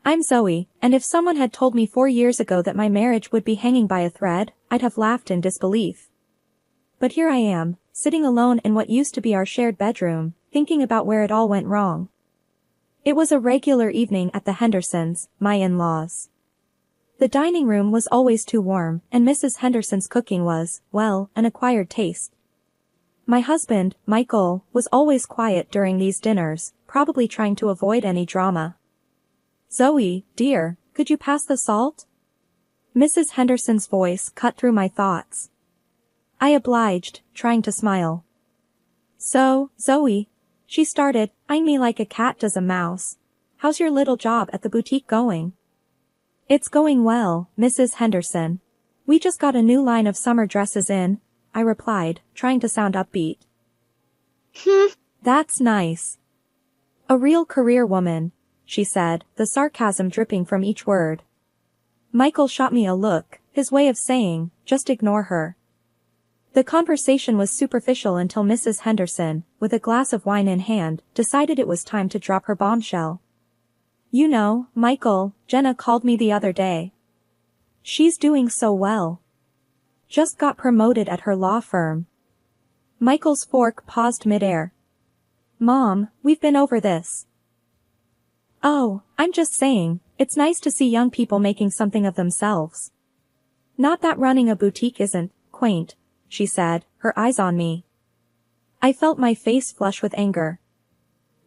I'm Zoe, and if someone had told me 4 years ago that my marriage would be hanging by a thread, I'd have laughed in disbelief. But here I am, sitting alone in what used to be our shared bedroom, thinking about where it all went wrong. It was a regular evening at the Hendersons, my in-laws. The dining room was always too warm, and Mrs. Henderson's cooking was, well, an acquired taste. My husband, Michael, was always quiet during these dinners, probably trying to avoid any drama. "Zoe, dear, could you pass the salt?" Mrs. Henderson's voice cut through my thoughts. I obliged, trying to smile. "So, Zoe," she started, eyeing me like a cat does a mouse. "How's your little job at the boutique going?" "It's going well, Mrs. Henderson. We just got a new line of summer dresses in," I replied, trying to sound upbeat. "That's nice. A real career woman," she said, the sarcasm dripping from each word. Michael shot me a look, his way of saying, just ignore her. The conversation was superficial until Mrs. Henderson, with a glass of wine in hand, decided it was time to drop her bombshell. "You know, Michael, Jenna called me the other day. She's doing so well. Just got promoted at her law firm." Michael's fork paused midair. "Mom, we've been over this." "Oh, I'm just saying, it's nice to see young people making something of themselves. Not that running a boutique isn't quaint," she said, her eyes on me. I felt my face flush with anger.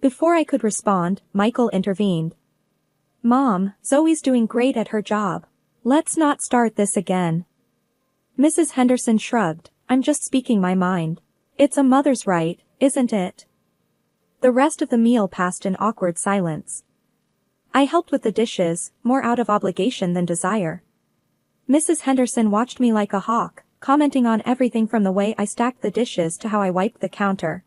Before I could respond, Michael intervened. "Mom, Zoe's doing great at her job. Let's not start this again." Mrs. Henderson shrugged. "I'm just speaking my mind. It's a mother's right, isn't it?" The rest of the meal passed in awkward silence. I helped with the dishes, more out of obligation than desire. Mrs. Henderson watched me like a hawk, commenting on everything from the way I stacked the dishes to how I wiped the counter.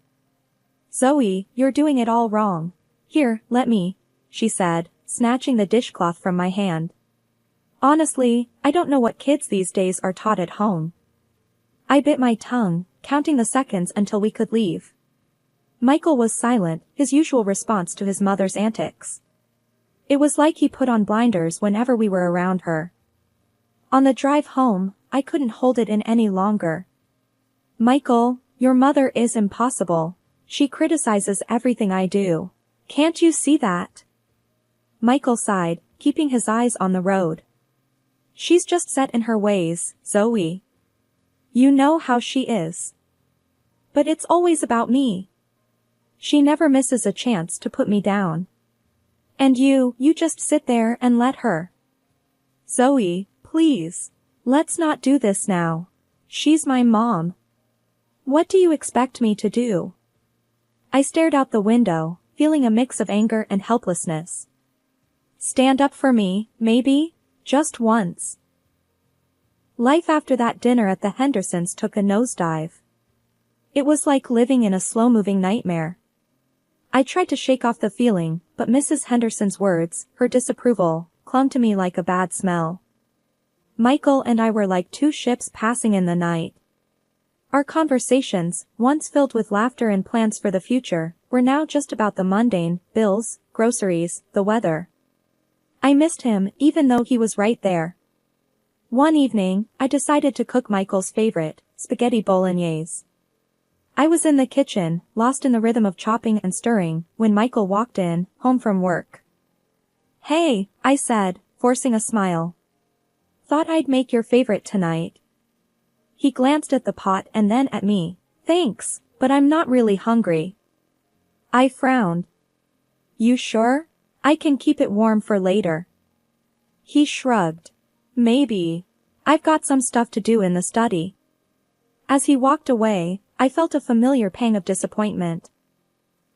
"Zoe, you're doing it all wrong. Here, let me," she said, snatching the dishcloth from my hand. "Honestly, I don't know what kids these days are taught at home." I bit my tongue, counting the seconds until we could leave. Michael was silent, his usual response to his mother's antics. It was like he put on blinders whenever we were around her. On the drive home, I couldn't hold it in any longer. "Michael, your mother is impossible. She criticizes everything I do. Can't you see that?" Michael sighed, keeping his eyes on the road. "She's just set in her ways, Zoe. You know how she is. But it's always about me. She never misses a chance to put me down. And you just sit there and let her." "Zoe, please. Let's not do this now. She's my mom. What do you expect me to do?" I stared out the window, feeling a mix of anger and helplessness. "Stand up for me, maybe? Just once." Life after that dinner at the Hendersons took a nosedive. It was like living in a slow-moving nightmare. I tried to shake off the feeling, but Mrs. Henderson's words, her disapproval, clung to me like a bad smell. Michael and I were like two ships passing in the night. Our conversations, once filled with laughter and plans for the future, were now just about the mundane, bills, groceries, the weather. I missed him, even though he was right there. One evening, I decided to cook Michael's favorite, spaghetti bolognese. I was in the kitchen, lost in the rhythm of chopping and stirring, when Michael walked in, home from work. "Hey," I said, forcing a smile. "Thought I'd make your favorite tonight." He glanced at the pot and then at me. "Thanks, but I'm not really hungry." I frowned. "You sure? I can keep it warm for later." He shrugged. "Maybe. I've got some stuff to do in the study." As he walked away, I felt a familiar pang of disappointment.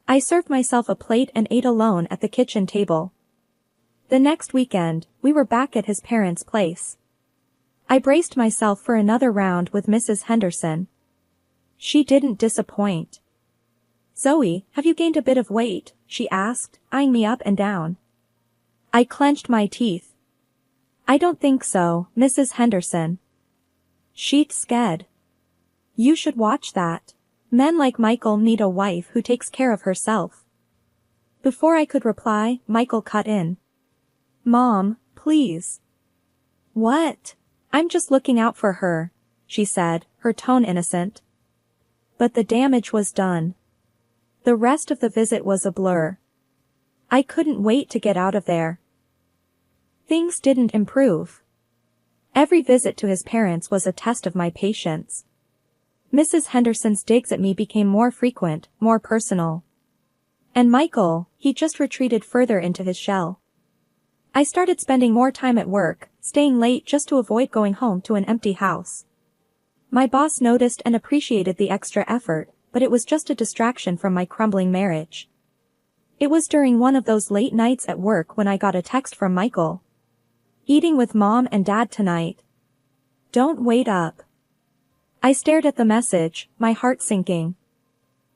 I served myself a plate and ate alone at the kitchen table. The next weekend, we were back at his parents' place. I braced myself for another round with Mrs. Henderson. She didn't disappoint. "Zoe, have you gained a bit of weight?" she asked, eyeing me up and down. I clenched my teeth. "I don't think so, Mrs. Henderson." She's scared. "You should watch that. Men like Michael need a wife who takes care of herself." Before I could reply, Michael cut in. Mom, please. What? I'm just looking out for her, she said, her tone innocent. But the damage was done. The rest of the visit was a blur. I couldn't wait to get out of there. Things didn't improve. Every visit to his parents was a test of my patience. Mrs. Henderson's digs at me became more frequent, more personal. And Michael, he just retreated further into his shell. I started spending more time at work, staying late just to avoid going home to an empty house. My boss noticed and appreciated the extra effort, but it was just a distraction from my crumbling marriage. It was during one of those late nights at work when I got a text from Michael. Eating with Mom and Dad tonight. Don't wait up. I stared at the message, my heart sinking.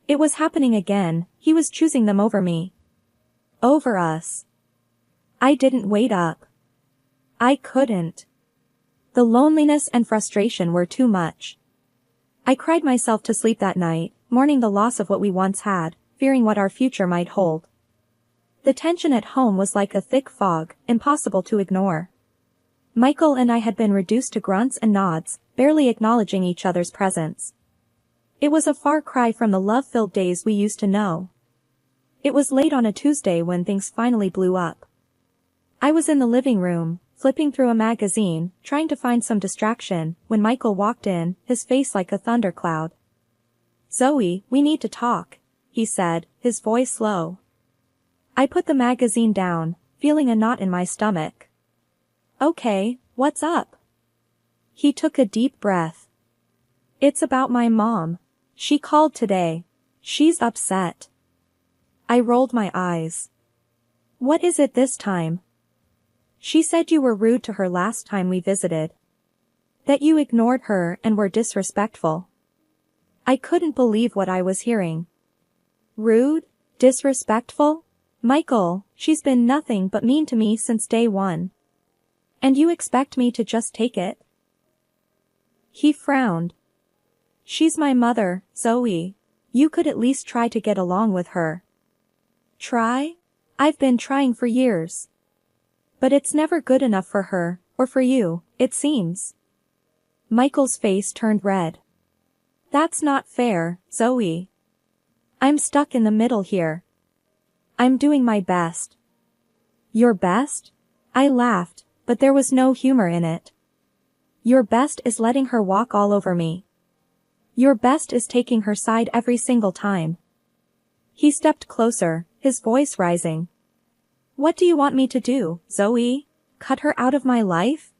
It was happening again, he was choosing them over me. Over us. I didn't wait up. I couldn't. The loneliness and frustration were too much. I cried myself to sleep that night, mourning the loss of what we once had, fearing what our future might hold. The tension at home was like a thick fog, impossible to ignore. Michael and I had been reduced to grunts and nods, barely acknowledging each other's presence. It was a far cry from the love-filled days we used to know. It was late on a Tuesday when things finally blew up. I was in the living room, flipping through a magazine, trying to find some distraction, when Michael walked in, his face like a thundercloud. "Zoe, we need to talk," he said, his voice low. I put the magazine down, feeling a knot in my stomach. "Okay, what's up?" He took a deep breath. "It's about my mom. She called today. She's upset." I rolled my eyes. "What is it this time?" "She said you were rude to her last time we visited. That you ignored her and were disrespectful." I couldn't believe what I was hearing. Rude? Disrespectful? Michael, she's been nothing but mean to me since day one. And you expect me to just take it? He frowned. "She's my mother, Zoe. You could at least try to get along with her." "Try? I've been trying for years. But it's never good enough for her, or for you, it seems." Michael's face turned red. "That's not fair, Zoe. I'm stuck in the middle here. I'm doing my best." "Your best?" I laughed, but there was no humor in it. "Your best is letting her walk all over me. Your best is taking her side every single time." He stepped closer, his voice rising. "What do you want me to do, Zoe? Cut her out of my life?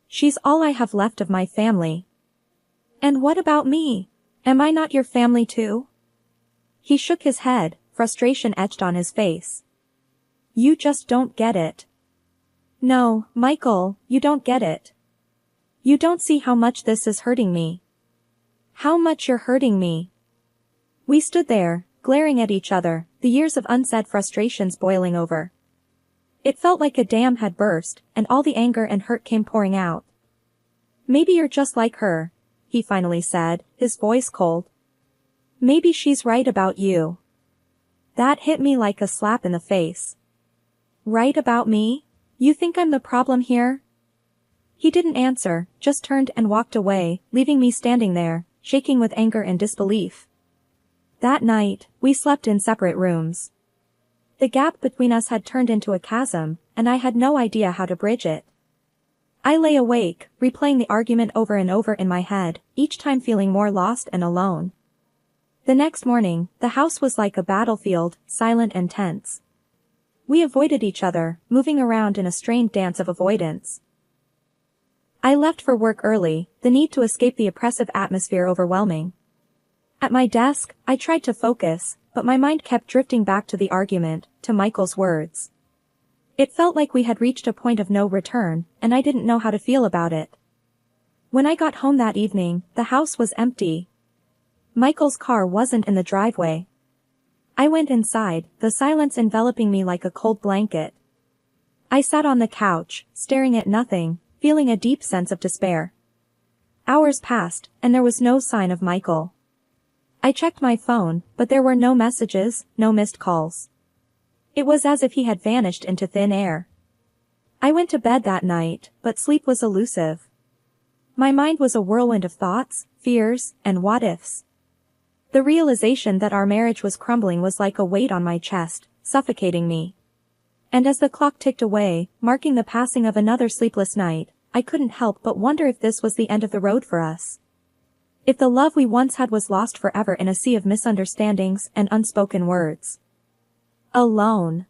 She's all I have left of my family." "And what about me? Am I not your family too?" He shook his head, frustration etched on his face. "You just don't get it." "No, Michael, you don't get it. You don't see how much this is hurting me. How much you're hurting me." We stood there, glaring at each other, the years of unsaid frustrations boiling over. It felt like a dam had burst, and all the anger and hurt came pouring out. "Maybe you're just like her," he finally said, his voice cold. "Maybe she's right about you." That hit me like a slap in the face. "Right about me? You think I'm the problem here?" He didn't answer, just turned and walked away, leaving me standing there, shaking with anger and disbelief. That night, we slept in separate rooms. The gap between us had turned into a chasm, and I had no idea how to bridge it. I lay awake, replaying the argument over and over in my head, each time feeling more lost and alone. The next morning, the house was like a battlefield, silent and tense. We avoided each other, moving around in a strained dance of avoidance. I left for work early, the need to escape the oppressive atmosphere overwhelming. At my desk, I tried to focus, but my mind kept drifting back to the argument, to Michael's words. It felt like we had reached a point of no return, and I didn't know how to feel about it. When I got home that evening, the house was empty. Michael's car wasn't in the driveway. I went inside, the silence enveloping me like a cold blanket. I sat on the couch, staring at nothing, feeling a deep sense of despair. Hours passed, and there was no sign of Michael. I checked my phone, but there were no messages, no missed calls. It was as if he had vanished into thin air. I went to bed that night, but sleep was elusive. My mind was a whirlwind of thoughts, fears, and what-ifs. The realization that our marriage was crumbling was like a weight on my chest, suffocating me. And as the clock ticked away, marking the passing of another sleepless night, I couldn't help but wonder if this was the end of the road for us. If the love we once had was lost forever in a sea of misunderstandings and unspoken words. Alone.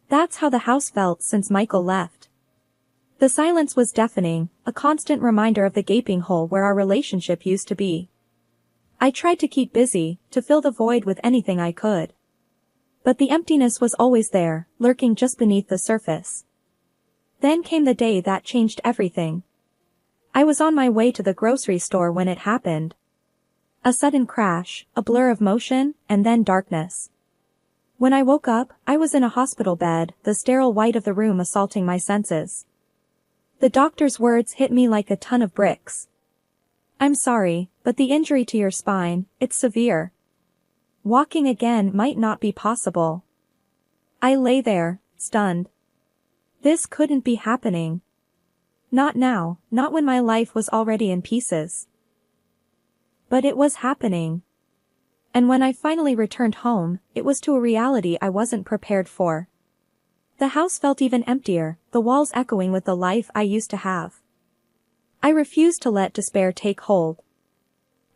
That's how the house felt since Michael left. The silence was deafening, a constant reminder of the gaping hole where our relationship used to be. I tried to keep busy, to fill the void with anything I could. But the emptiness was always there, lurking just beneath the surface. Then came the day that changed everything. I was on my way to the grocery store when it happened. A sudden crash, a blur of motion, and then darkness. When I woke up, I was in a hospital bed, the sterile white of the room assaulting my senses. The doctor's words hit me like a ton of bricks. "I'm sorry, but the injury to your spine, it's severe. Walking again might not be possible." I lay there, stunned. This couldn't be happening. Not now, not when my life was already in pieces. But it was happening. And when I finally returned home, it was to a reality I wasn't prepared for. The house felt even emptier, the walls echoing with the life I used to have. I refused to let despair take hold.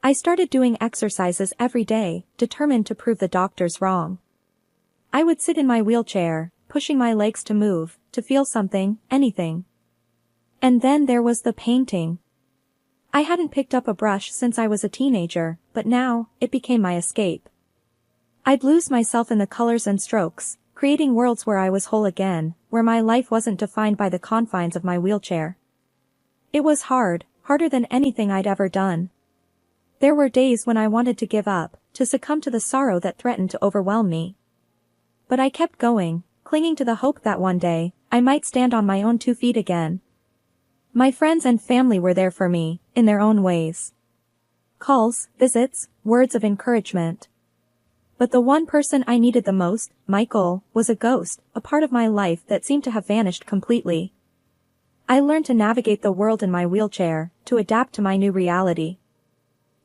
I started doing exercises every day, determined to prove the doctors wrong. I would sit in my wheelchair, pushing my legs to move, to feel something, anything. And then there was the painting. I hadn't picked up a brush since I was a teenager, but now, it became my escape. I'd lose myself in the colors and strokes, creating worlds where I was whole again, where my life wasn't defined by the confines of my wheelchair. It was hard, harder than anything I'd ever done. There were days when I wanted to give up, to succumb to the sorrow that threatened to overwhelm me. But I kept going, clinging to the hope that one day, I might stand on my own 2 feet again. My friends and family were there for me, in their own ways. Calls, visits, words of encouragement. But the one person I needed the most, Michael, was a ghost, a part of my life that seemed to have vanished completely. I learned to navigate the world in my wheelchair, to adapt to my new reality.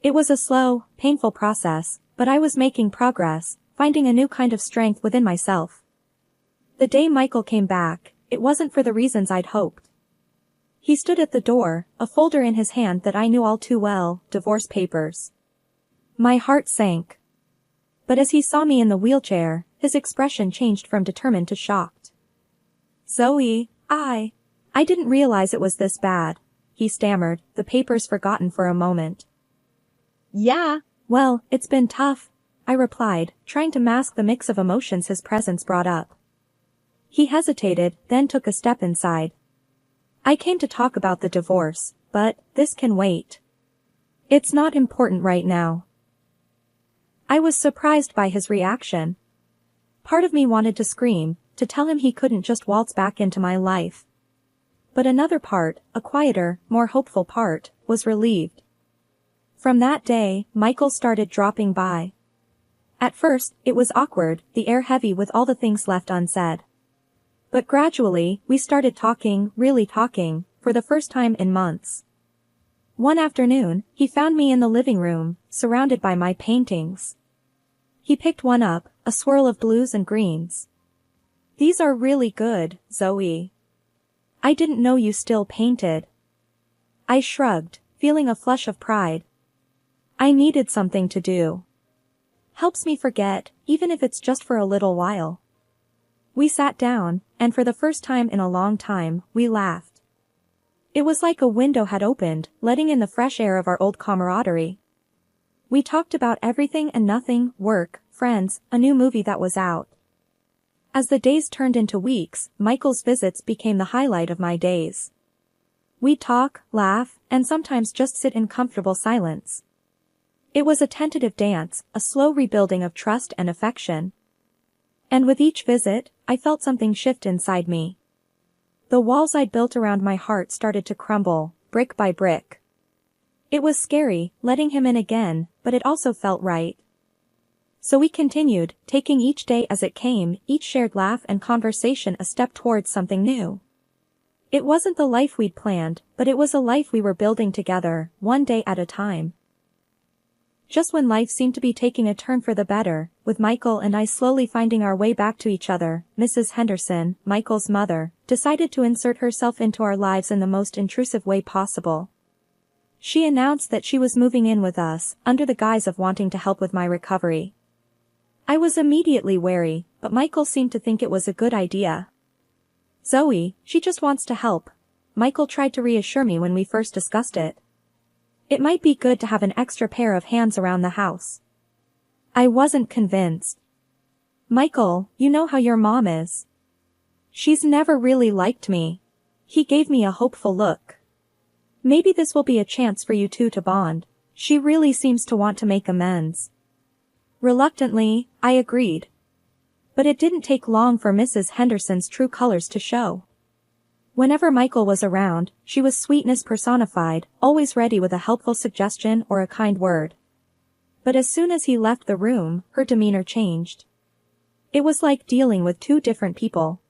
It was a slow, painful process, but I was making progress, finding a new kind of strength within myself. The day Michael came back, it wasn't for the reasons I'd hoped. He stood at the door, a folder in his hand that I knew all too well, divorce papers. My heart sank. But as he saw me in the wheelchair, his expression changed from determined to shocked. "Zoe, I didn't realize it was this bad," he stammered, the papers forgotten for a moment. "Yeah, well, it's been tough," I replied, trying to mask the mix of emotions his presence brought up. He hesitated, then took a step inside. "I came to talk about the divorce, but this can wait. It's not important right now." I was surprised by his reaction. Part of me wanted to scream, to tell him he couldn't just waltz back into my life. But another part, a quieter, more hopeful part, was relieved. From that day, Michael started dropping by. At first, it was awkward, the air heavy with all the things left unsaid. But gradually, we started talking, really talking, for the first time in months. One afternoon, he found me in the living room, surrounded by my paintings. He picked one up, a swirl of blues and greens. "These are really good, Zoe. I didn't know you still painted." I shrugged, feeling a flush of pride. I needed something to do. Helps me forget, even if it's just for a little while. We sat down, and for the first time in a long time, we laughed. It was like a window had opened, letting in the fresh air of our old camaraderie. We talked about everything and nothing, work, friends, a new movie that was out. As the days turned into weeks, Michael's visits became the highlight of my days. We'd talk, laugh, and sometimes just sit in comfortable silence. It was a tentative dance, a slow rebuilding of trust and affection. And with each visit, I felt something shift inside me. The walls I'd built around my heart started to crumble, brick by brick. It was scary, letting him in again, but it also felt right. So we continued, taking each day as it came, each shared laugh and conversation a step towards something new. It wasn't the life we'd planned, but it was a life we were building together, one day at a time. Just when life seemed to be taking a turn for the better, with Michael and I slowly finding our way back to each other, Mrs. Henderson, Michael's mother, decided to insert herself into our lives in the most intrusive way possible. She announced that she was moving in with us, under the guise of wanting to help with my recovery. I was immediately wary, but Michael seemed to think it was a good idea. "Zoe, she just wants to help," Michael tried to reassure me when we first discussed it. "It might be good to have an extra pair of hands around the house." I wasn't convinced. "Michael, you know how your mom is. She's never really liked me." He gave me a hopeful look. "Maybe this will be a chance for you two to bond. She really seems to want to make amends." Reluctantly, I agreed. But it didn't take long for Mrs. Henderson's true colors to show. Whenever Michael was around, she was sweetness personified, always ready with a helpful suggestion or a kind word. But as soon as he left the room, her demeanor changed. It was like dealing with two different people.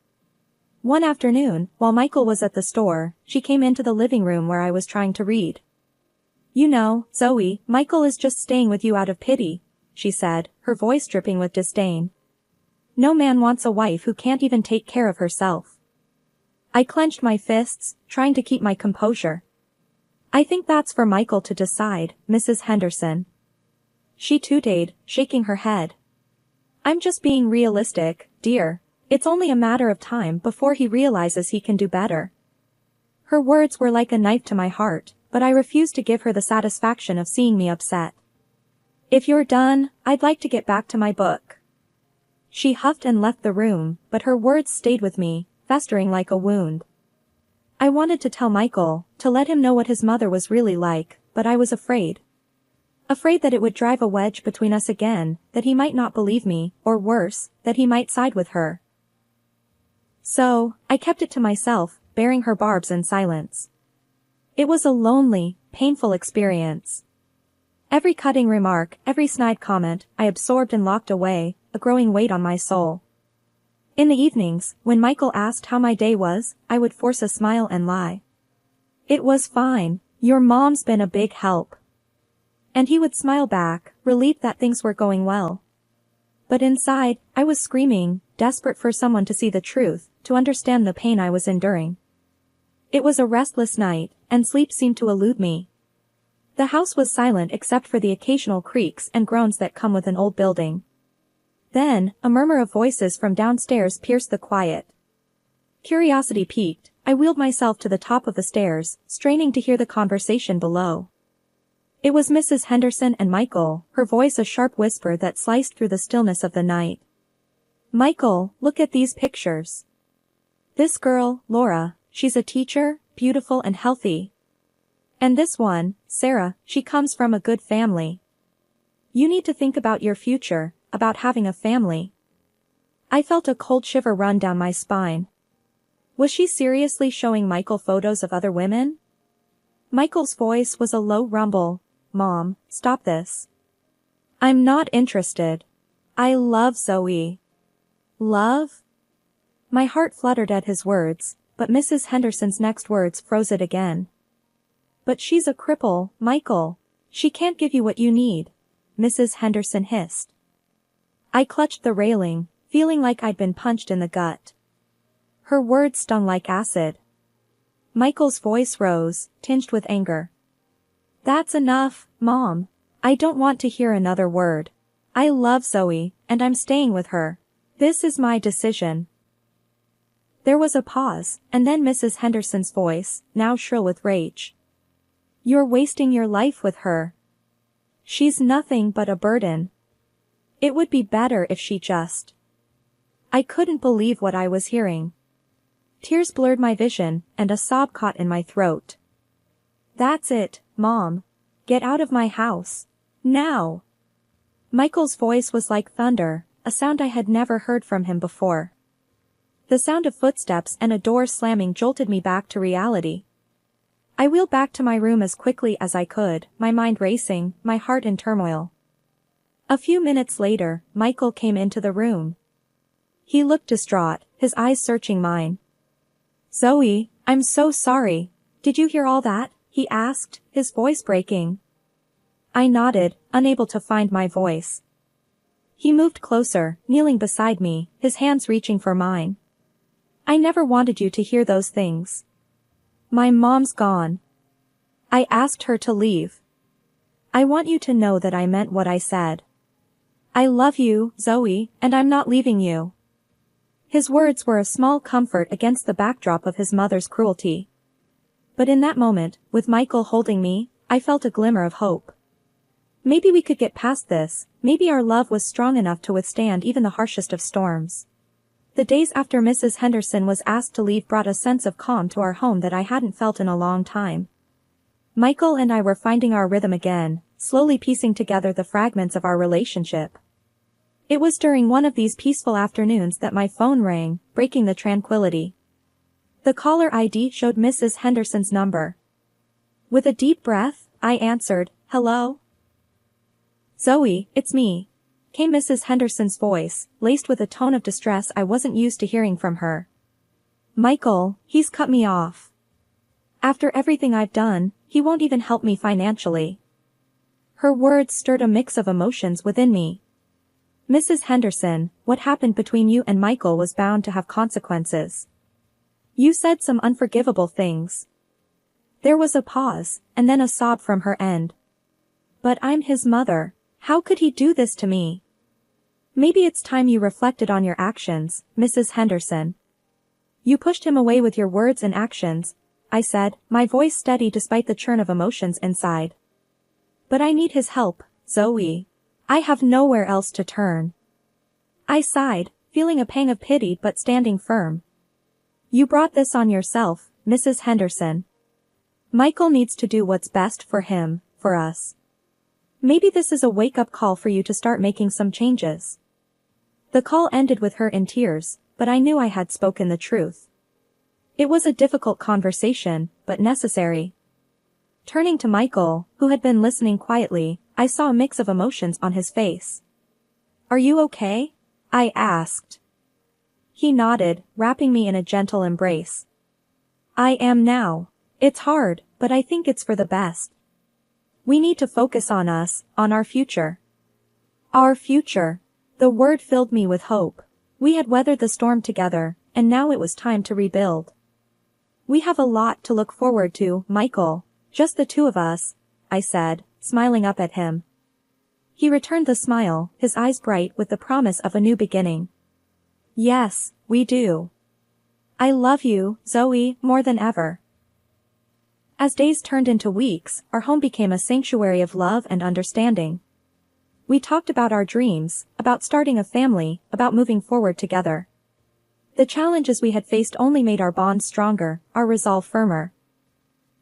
One afternoon, while Michael was at the store, she came into the living room where I was trying to read. "You know, Zoe, Michael is just staying with you out of pity," she said, her voice dripping with disdain. "No man wants a wife who can't even take care of herself." I clenched my fists, trying to keep my composure. "I think that's for Michael to decide, Mrs. Henderson." She tooted, shaking her head. "I'm just being realistic, dear. It's only a matter of time before he realizes he can do better." Her words were like a knife to my heart, but I refused to give her the satisfaction of seeing me upset. "If you're done, I'd like to get back to my book." She huffed and left the room, but her words stayed with me, festering like a wound. I wanted to tell Michael, to let him know what his mother was really like, but I was afraid. Afraid that it would drive a wedge between us again, that he might not believe me, or worse, that he might side with her. So, I kept it to myself, bearing her barbs in silence. It was a lonely, painful experience. Every cutting remark, every snide comment, I absorbed and locked away, a growing weight on my soul. In the evenings, when Michael asked how my day was, I would force a smile and lie. "It was fine. Your mom's been a big help." And he would smile back, relieved that things were going well. But inside, I was screaming, desperate for someone to see the truth, to understand the pain I was enduring. It was a restless night, and sleep seemed to elude me. The house was silent except for the occasional creaks and groans that come with an old building. Then, a murmur of voices from downstairs pierced the quiet. Curiosity piqued, I wheeled myself to the top of the stairs, straining to hear the conversation below. It was Mrs. Henderson and Michael, her voice a sharp whisper that sliced through the stillness of the night. "Michael, look at these pictures. This girl, Laura, she's a teacher, beautiful and healthy. And this one, Sarah, she comes from a good family. You need to think about your future, about having a family." I felt a cold shiver run down my spine. Was she seriously showing Michael photos of other women? Michael's voice was a low rumble. "Mom, stop this. I'm not interested. I love Zoe." "Love?" My heart fluttered at his words, but Mrs. Henderson's next words froze it again. "But she's a cripple, Michael. She can't give you what you need," Mrs. Henderson hissed. I clutched the railing, feeling like I'd been punched in the gut. Her words stung like acid. Michael's voice rose, tinged with anger. "That's enough, Mom. I don't want to hear another word. I love Zoe, and I'm staying with her. This is my decision." There was a pause, and then Mrs. Henderson's voice, now shrill with rage. "You're wasting your life with her. She's nothing but a burden. It would be better if she just..." I couldn't believe what I was hearing. Tears blurred my vision, and a sob caught in my throat. "That's it, Mom. Get out of my house. Now." Michael's voice was like thunder, a sound I had never heard from him before. The sound of footsteps and a door slamming jolted me back to reality. I wheeled back to my room as quickly as I could, my mind racing, my heart in turmoil. A few minutes later, Michael came into the room. He looked distraught, his eyes searching mine. "Zoe, I'm so sorry. Did you hear all that? He asked, his voice breaking. I nodded, unable to find my voice. He moved closer, kneeling beside me, his hands reaching for mine. I never wanted you to hear those things. My mom's gone. I asked her to leave. I want you to know that I meant what I said. I love you, Zoe, and I'm not leaving you. His words were a small comfort against the backdrop of his mother's cruelty. But in that moment, with Michael holding me, I felt a glimmer of hope. Maybe we could get past this, maybe our love was strong enough to withstand even the harshest of storms. The days after Mrs. Henderson was asked to leave brought a sense of calm to our home that I hadn't felt in a long time. Michael and I were finding our rhythm again, slowly piecing together the fragments of our relationship. It was during one of these peaceful afternoons that my phone rang, breaking the tranquility. The caller ID showed Mrs. Henderson's number. With a deep breath, I answered, "Hello?" "Zoe, it's me," came Mrs. Henderson's voice, laced with a tone of distress I wasn't used to hearing from her. "Michael, he's cut me off. After everything I've done, he won't even help me financially." Her words stirred a mix of emotions within me. "Mrs. Henderson, what happened between you and Michael was bound to have consequences. You said some unforgivable things." There was a pause, and then a sob from her end. "But I'm his mother. How could he do this to me?" "Maybe it's time you reflected on your actions, Mrs. Henderson. You pushed him away with your words and actions," I said, my voice steady despite the churn of emotions inside. "But I need his help, Zoe. I have nowhere else to turn." I sighed, feeling a pang of pity but standing firm. "You brought this on yourself, Mrs. Henderson. Michael needs to do what's best for him, for us. Maybe this is a wake-up call for you to start making some changes." The call ended with her in tears, but I knew I had spoken the truth. It was a difficult conversation, but necessary. Turning to Michael, who had been listening quietly, I saw a mix of emotions on his face. "Are you okay?" I asked. He nodded, wrapping me in a gentle embrace. "I am now. It's hard, but I think it's for the best. We need to focus on us, on our future." Our future. The word filled me with hope. We had weathered the storm together, and now it was time to rebuild. "We have a lot to look forward to, Michael, just the two of us," I said, smiling up at him. He returned the smile, his eyes bright with the promise of a new beginning. "Yes, we do. I love you, Zoe, more than ever." As days turned into weeks, our home became a sanctuary of love and understanding. We talked about our dreams, about starting a family, about moving forward together. The challenges we had faced only made our bond stronger, our resolve firmer.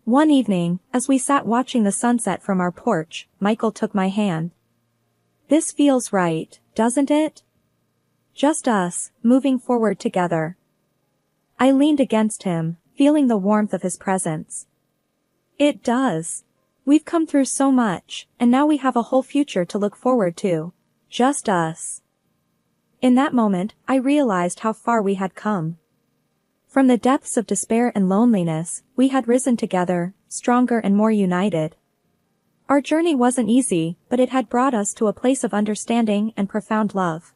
One evening, as we sat watching the sunset from our porch, Michael took my hand. "This feels right, doesn't it? Just us, moving forward together." I leaned against him, feeling the warmth of his presence. "It does. We've come through so much, and now we have a whole future to look forward to. Just us." In that moment, I realized how far we had come. From the depths of despair and loneliness, we had risen together, stronger and more united. Our journey wasn't easy, but it had brought us to a place of understanding and profound love.